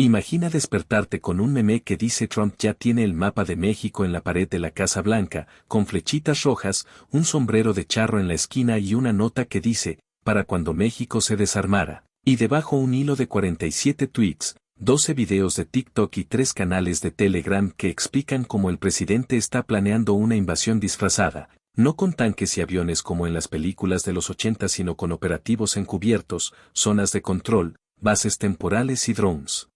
Imagina despertarte con un meme que dice Trump ya tiene el mapa de México en la pared de la Casa Blanca, con flechitas rojas, un sombrero de charro en la esquina y una nota que dice, para cuando México se desarmara, y debajo un hilo de 47 tweets, 12 videos de TikTok y 3 canales de Telegram que explican cómo el presidente está planeando una invasión disfrazada, no con tanques y aviones como en las películas de los 80 sino con operativos encubiertos, zonas de control, bases temporales y drones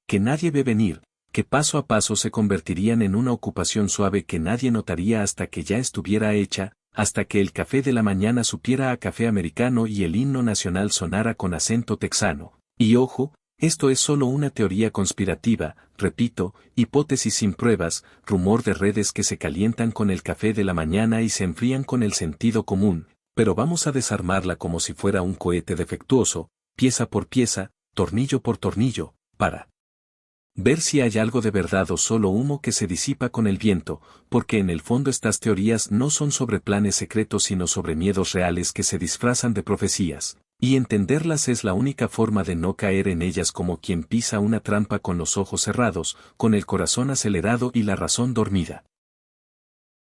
que nadie ve venir, que paso a paso se convertirían en una ocupación suave que nadie notaría hasta que ya estuviera hecha, hasta que el café de la mañana supiera a café americano y el himno nacional sonara con acento texano. Y ojo, esto es solo una teoría conspirativa, repito, hipótesis sin pruebas, rumor de redes que se calientan con el café de la mañana y se enfrían con el sentido común, pero vamos a desarmarla como si fuera un cohete defectuoso, pieza por pieza, tornillo por tornillo, para ver si hay algo de verdad o solo humo que se disipa con el viento, porque en el fondo estas teorías no son sobre planes secretos sino sobre miedos reales que se disfrazan de profecías, y entenderlas es la única forma de no caer en ellas como quien pisa una trampa con los ojos cerrados, con el corazón acelerado y la razón dormida.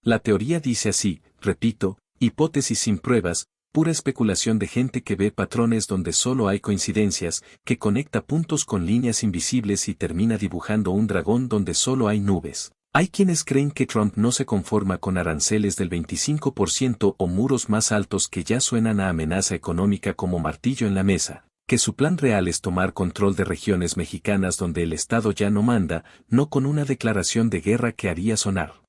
La teoría dice así, repito, hipótesis sin pruebas, pura especulación de gente que ve patrones donde solo hay coincidencias, que conecta puntos con líneas invisibles y termina dibujando un dragón donde solo hay nubes. Hay quienes creen que Trump no se conforma con aranceles del 25% o muros más altos que ya suenan a amenaza económica como martillo en la mesa, que su plan real es tomar control de regiones mexicanas donde el Estado ya no manda, no con una declaración de guerra que haría sonar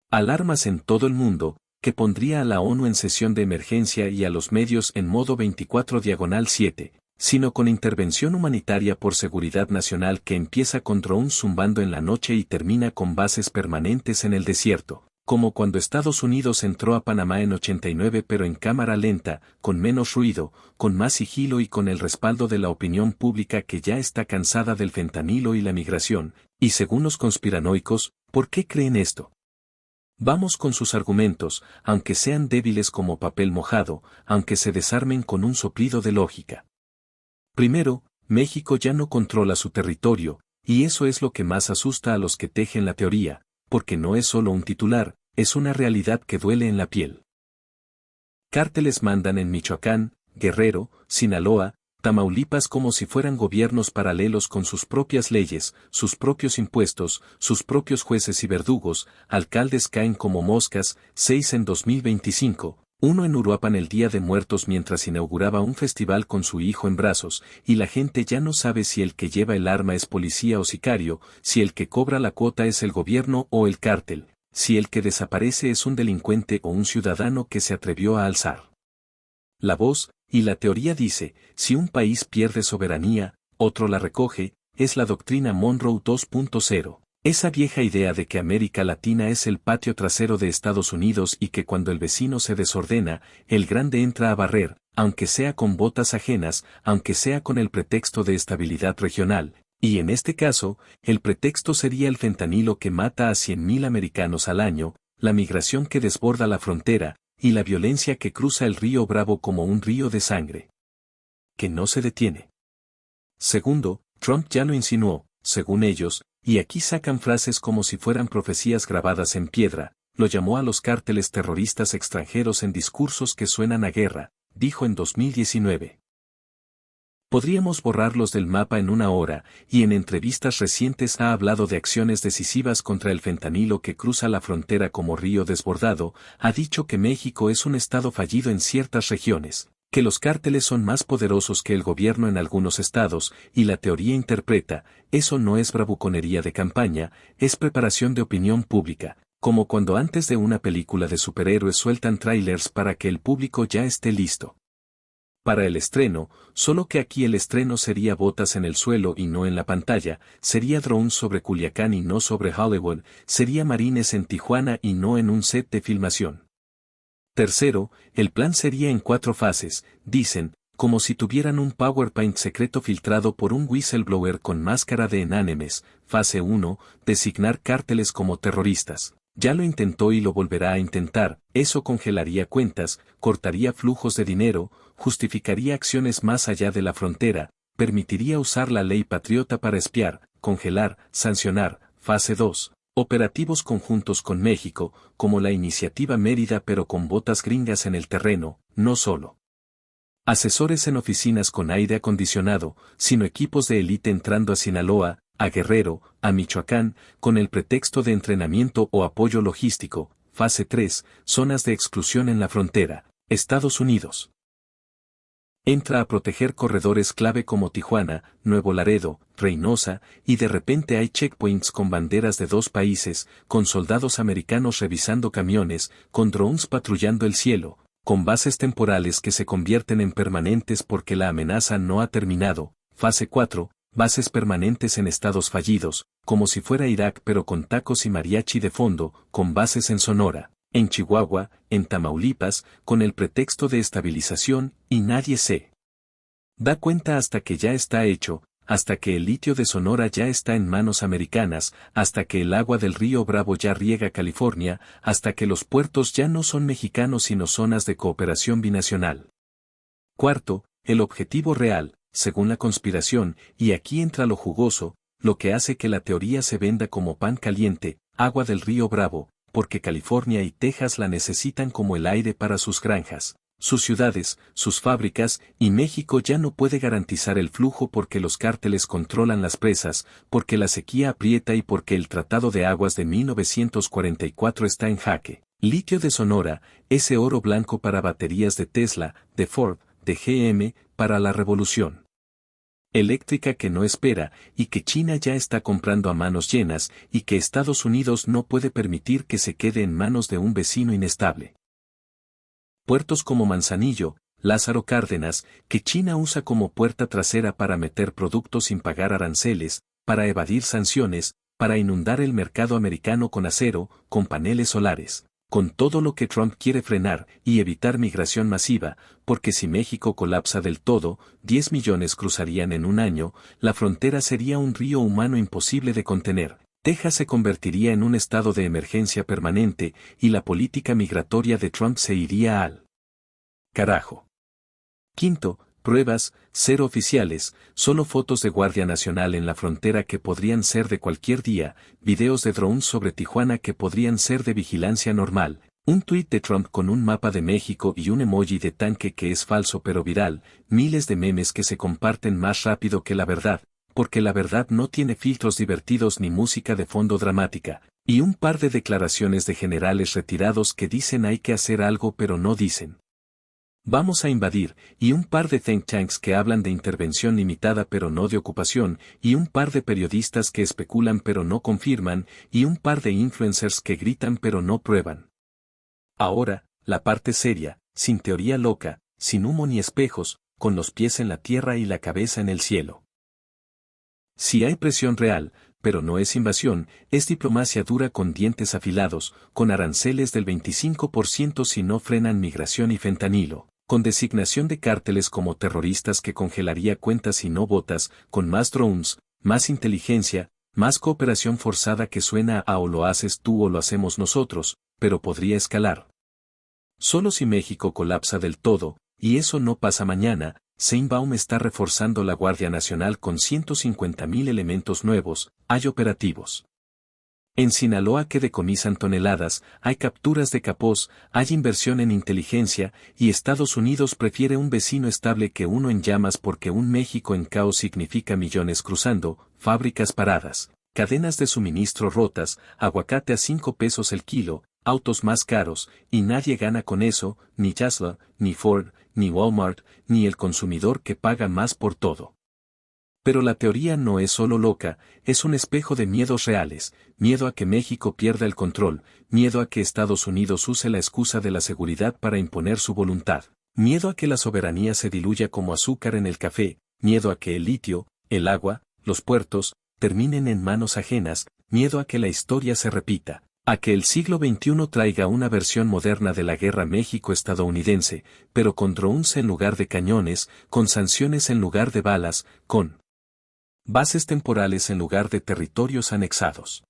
alarmas en todo el mundo, que pondría a la ONU en sesión de emergencia y a los medios en modo 24/7, sino con intervención humanitaria por seguridad nacional que empieza con drones zumbando en la noche y termina con bases permanentes en el desierto, como cuando Estados Unidos entró a Panamá en 89 pero en cámara lenta, con menos ruido, con más sigilo y con el respaldo de la opinión pública que ya está cansada del fentanilo y la migración, y según los conspiranoicos, ¿por qué creen esto? Vamos con sus argumentos, aunque sean débiles como papel mojado, aunque se desarmen con un soplido de lógica. Primero, México ya no controla su territorio, y eso es lo que más asusta a los que tejen la teoría, porque no es solo un titular, es una realidad que duele en la piel. Cárteles mandan en Michoacán, Guerrero, Sinaloa, Tamaulipas como si fueran gobiernos paralelos con sus propias leyes, sus propios impuestos, sus propios jueces y verdugos, alcaldes caen como moscas, 6 en 2025, uno en Uruapan el Día de Muertos mientras inauguraba un festival con su hijo en brazos, y la gente ya no sabe si el que lleva el arma es policía o sicario, si el que cobra la cuota es el gobierno o el cártel, si el que desaparece es un delincuente o un ciudadano que se atrevió a alzar la voz. Y la teoría dice, si un país pierde soberanía, otro la recoge, es la doctrina Monroe 2.0. Esa vieja idea de que América Latina es el patio trasero de Estados Unidos y que cuando el vecino se desordena, el grande entra a barrer, aunque sea con botas ajenas, aunque sea con el pretexto de estabilidad regional, y en este caso, el pretexto sería el fentanilo que mata a 100.000 americanos al año, la migración que desborda la frontera, y la violencia que cruza el río Bravo como un río de sangre que no se detiene. Segundo, Trump ya lo insinuó, según ellos, y aquí sacan frases como si fueran profecías grabadas en piedra, lo llamó a los cárteles terroristas extranjeros en discursos que suenan a guerra, dijo en 2019. Podríamos borrarlos del mapa en una hora, y en entrevistas recientes ha hablado de acciones decisivas contra el fentanilo que cruza la frontera como río desbordado, ha dicho que México es un estado fallido en ciertas regiones, que los cárteles son más poderosos que el gobierno en algunos estados, y la teoría interpreta, eso no es bravuconería de campaña, es preparación de opinión pública, como cuando antes de una película de superhéroes sueltan trailers para que el público ya esté listo para el estreno, solo que aquí el estreno sería botas en el suelo y no en la pantalla, sería drones sobre Culiacán y no sobre Hollywood, sería marines en Tijuana y no en un set de filmación. Tercero, el plan sería en 4 fases, dicen, como si tuvieran un PowerPoint secreto filtrado por un whistleblower con máscara de enanemes. Fase 1, designar cárteles como terroristas. Ya lo intentó y lo volverá a intentar, eso congelaría cuentas, cortaría flujos de dinero, justificaría acciones más allá de la frontera, permitiría usar la ley patriota para espiar, congelar, sancionar. Fase 2. Operativos conjuntos con México, como la iniciativa Mérida pero con botas gringas en el terreno, no solo asesores en oficinas con aire acondicionado, sino equipos de élite entrando a Sinaloa, a Guerrero, a Michoacán, con el pretexto de entrenamiento o apoyo logístico. Fase 3. Zonas de exclusión en la frontera. Estados Unidos entra a proteger corredores clave como Tijuana, Nuevo Laredo, Reynosa, y de repente hay checkpoints con banderas de dos países, con soldados americanos revisando camiones, con drones patrullando el cielo, con bases temporales que se convierten en permanentes porque la amenaza no ha terminado. Fase 4. Bases permanentes en estados fallidos, como si fuera Irak pero con tacos y mariachi de fondo, con bases en Sonora, en Chihuahua, en Tamaulipas, con el pretexto de estabilización, y nadie se da cuenta hasta que ya está hecho, hasta que el litio de Sonora ya está en manos americanas, hasta que el agua del río Bravo ya riega California, hasta que los puertos ya no son mexicanos sino zonas de cooperación binacional. Cuarto, el objetivo real, según la conspiración, y aquí entra lo jugoso, lo que hace que la teoría se venda como pan caliente, agua del río Bravo, porque California y Texas la necesitan como el aire para sus granjas, sus ciudades, sus fábricas, y México ya no puede garantizar el flujo porque los cárteles controlan las presas, porque la sequía aprieta y porque el Tratado de Aguas de 1944 está en jaque. Litio de Sonora, ese oro blanco para baterías de Tesla, de Ford, de GM, para la revolución eléctrica que no espera, y que China ya está comprando a manos llenas, y que Estados Unidos no puede permitir que se quede en manos de un vecino inestable. Puertos como Manzanillo, Lázaro Cárdenas, que China usa como puerta trasera para meter productos sin pagar aranceles, para evadir sanciones, para inundar el mercado americano con acero, con paneles solares, con todo lo que Trump quiere frenar y evitar migración masiva, porque si México colapsa del todo, 10 millones cruzarían en un año, la frontera sería un río humano imposible de contener. Texas se convertiría en un estado de emergencia permanente y la política migratoria de Trump se iría al carajo. Quinto, pruebas, cero oficiales, solo fotos de Guardia Nacional en la frontera que podrían ser de cualquier día, videos de drones sobre Tijuana que podrían ser de vigilancia normal, un tuit de Trump con un mapa de México y un emoji de tanque que es falso pero viral, miles de memes que se comparten más rápido que la verdad, porque la verdad no tiene filtros divertidos ni música de fondo dramática, y un par de declaraciones de generales retirados que dicen hay que hacer algo pero no dicen vamos a invadir, y un par de think tanks que hablan de intervención limitada pero no de ocupación, y un par de periodistas que especulan pero no confirman, y un par de influencers que gritan pero no prueban. Ahora, la parte seria, sin teoría loca, sin humo ni espejos, con los pies en la tierra y la cabeza en el cielo. Si hay presión real, pero no es invasión, es diplomacia dura con dientes afilados, con aranceles del 25% si no frenan migración y fentanilo, con designación de cárteles como terroristas que congelaría cuentas y no botas, con más drones, más inteligencia, más cooperación forzada que suena a o lo haces tú o lo hacemos nosotros, pero podría escalar. Solo si México colapsa del todo, y eso no pasa mañana, Sheinbaum está reforzando la Guardia Nacional con 150.000 elementos nuevos, hay operativos en Sinaloa que decomisan toneladas, hay capturas de capós, hay inversión en inteligencia, y Estados Unidos prefiere un vecino estable que uno en llamas porque un México en caos significa millones cruzando, fábricas paradas, cadenas de suministro rotas, aguacate a 5 pesos el kilo, autos más caros, y nadie gana con eso, ni Tesla, ni Ford, ni Walmart, ni el consumidor que paga más por todo. Pero la teoría no es solo loca, es un espejo de miedos reales, miedo a que México pierda el control, miedo a que Estados Unidos use la excusa de la seguridad para imponer su voluntad, miedo a que la soberanía se diluya como azúcar en el café, miedo a que el litio, el agua, los puertos, terminen en manos ajenas, miedo a que la historia se repita, a que el siglo XXI traiga una versión moderna de la guerra México-estadounidense, pero con drones en lugar de cañones, con sanciones en lugar de balas, con bases temporales en lugar de territorios anexados.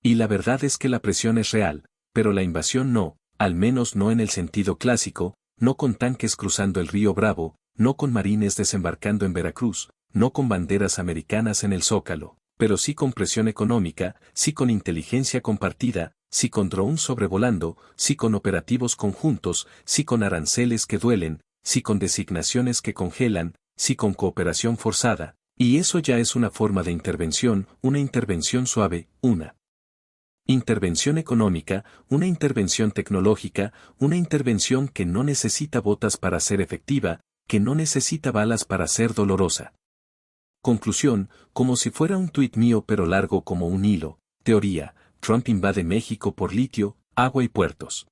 Y la verdad es que la presión es real, pero la invasión no, al menos no en el sentido clásico, no con tanques cruzando el río Bravo, no con marines desembarcando en Veracruz, no con banderas americanas en el Zócalo, pero sí con presión económica, sí con inteligencia compartida, sí con drones sobrevolando, sí con operativos conjuntos, sí con aranceles que duelen, sí con designaciones que congelan, sí con cooperación forzada, y eso ya es una forma de intervención, una intervención suave, una intervención económica, una intervención tecnológica, una intervención que no necesita botas para ser efectiva, que no necesita balas para ser dolorosa. Conclusión, como si fuera un tuit mío pero largo como un hilo. Teoría, Trump invade México por litio, agua y puertos.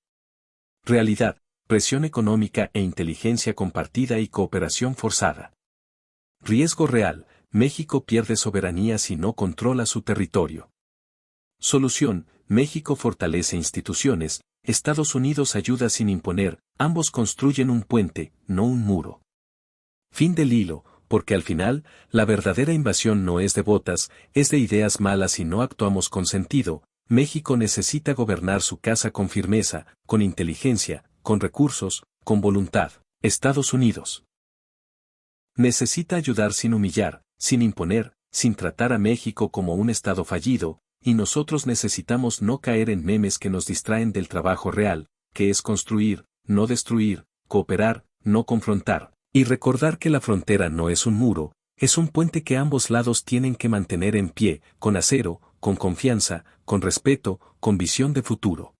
Realidad, presión económica e inteligencia compartida y cooperación forzada. Riesgo real, México pierde soberanía si no controla su territorio. Solución, México fortalece instituciones, Estados Unidos ayuda sin imponer, ambos construyen un puente, no un muro. Fin del hilo, porque al final, la verdadera invasión no es de botas, es de ideas malas y no actuamos con sentido. México necesita gobernar su casa con firmeza, con inteligencia, con recursos, con voluntad. Estados Unidos necesita ayudar sin humillar, sin imponer, sin tratar a México como un estado fallido, y nosotros necesitamos no caer en memes que nos distraen del trabajo real, que es construir, no destruir, cooperar, no confrontar, y recordar que la frontera no es un muro, es un puente que ambos lados tienen que mantener en pie, con acero, con confianza, con respeto, con visión de futuro.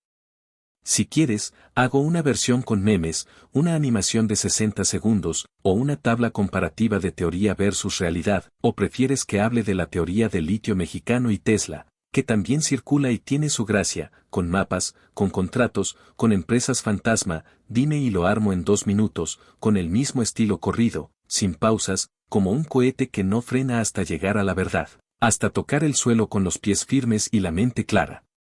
Si quieres, hago una versión con memes, una animación de 60 segundos, o una tabla comparativa de teoría versus realidad, o prefieres que hable de la teoría del litio mexicano y Tesla, que también circula y tiene su gracia, con mapas, con contratos, con empresas fantasma, dime y lo armo en 2 minutos, con el mismo estilo corrido, sin pausas, como un cohete que no frena hasta llegar a la verdad, hasta tocar el suelo con los pies firmes y la mente clara.